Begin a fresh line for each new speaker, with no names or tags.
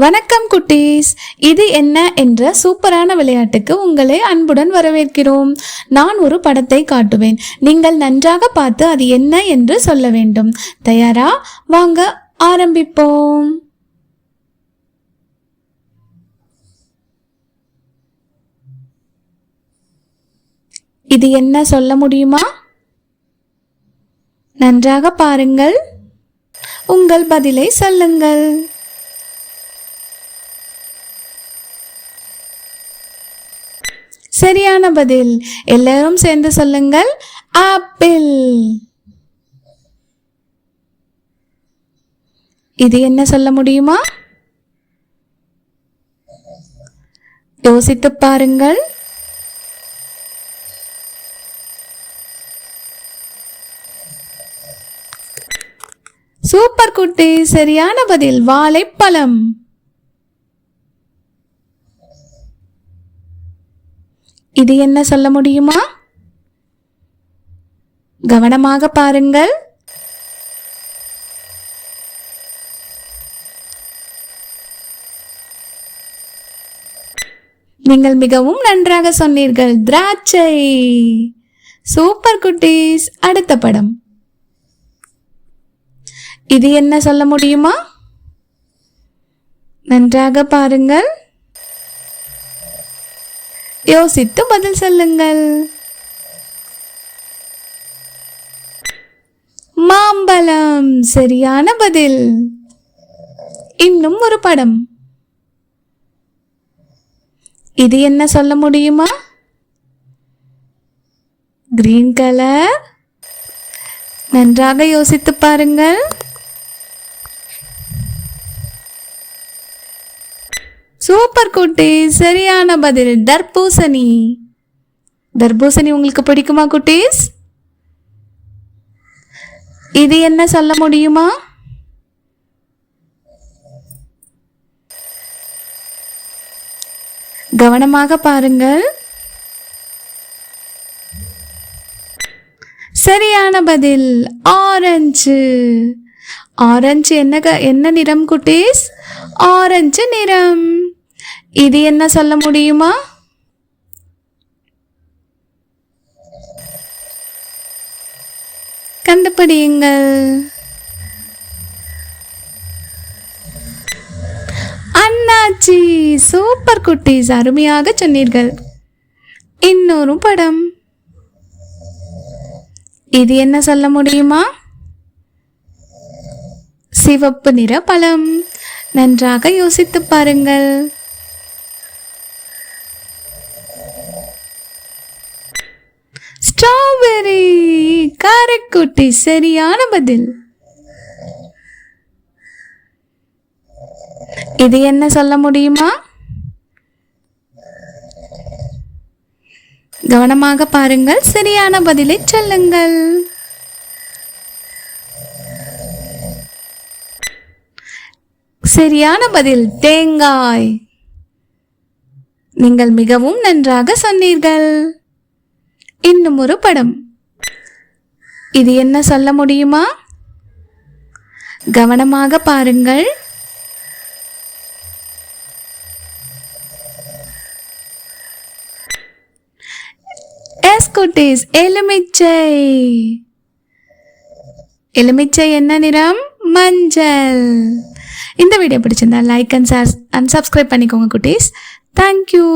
வணக்கம் குட்டீஸ். இது என்ன என்ற சூப்பரான விளையாட்டுக்கு உங்களை அன்புடன் வரவேற்கிறோம். நான் ஒரு படத்தை காட்டுவேன். நீங்கள் நன்றாக பார்த்து அது என்ன என்று சொல்ல வேண்டும். தயாரா? வாங்க ஆரம்பிப்போம். இது என்ன சொல்ல முடியுமா? நன்றாக பாருங்கள். உங்கள் பதிலை சொல்லுங்கள். சரியான பதில். எல்லாரும் சேர்ந்து சொல்லுங்கள். ஆப்பிள். இது என்ன சொல்ல முடியுமா? யோசித்து பாருங்கள். சூப்பர் குட்டி, சரியான பதில் வாழைப்பழம். இது என்ன சொல்ல முடியுமா? கவனமாக பாருங்கள். நீங்கள் மிகவும் நன்றாக சொன்னீர்கள். திராட்சை. சூப்பர் குட்டீஸ். அடுத்த படம். இது என்ன சொல்ல முடியுமா? நன்றாக பாருங்கள். யோசித்து பதில் சொல்லுங்கள். மாம்பழம். சரியான பதில். இன்னும் ஒரு படம். இது என்ன சொல்ல முடியுமா? Green colour. நன்றாக யோசித்து பாருங்கள். சூப்பர் குட்டி, சரியான பதில் தர்பூசணி. தர்பூசணி உங்களுக்கு பிடிக்குமா குட்டீஸ்? இது என்ன சொல்ல முடியுமா? கவனமாக பாருங்கள். சரியான பதில் ஆரஞ்சு. ஆரஞ்சு என்ன நிறம் குட்டீஸ்? ஆரஞ்சு நிறம். இது என்ன சொல்ல முடியுமா? கண்டுபிடியுங்கள். அண்ணாச்சி. சூப்பர் குட்டீஸ், அருமையாக சொன்னீர்கள். இன்னொரு படம். இது என்ன சொல்ல முடியுமா? சிவப்பு நிற பழம். நன்றாக யோசித்து பாருங்கள். ஸ்ட்ராபெரி. காரைக்குட்டி, சரியான பதில். இது என்ன சொல்ல முடியுமா? கவனமாக பாருங்கள். சரியான பதிலை சொல்லுங்கள். சரியான பதில் தேங்காய். நீங்கள் மிகவும் நன்றாக சொன்னீர்கள். இன்னும் ஒரு படம். இது என்ன சொல்ல முடியுமா? கவனமாக பாருங்கள். குட்டீஸ், எலுமிச்சை. எலுமிச்சை என்ன நிறம்? மஞ்சள். இந்த வீடியோ பிடிச்சிருந்தா லைக் அண்ட் சப்ஸ்கிரைப் பண்ணிக்கோங்க குட்டீஸ். தேங்க்யூ.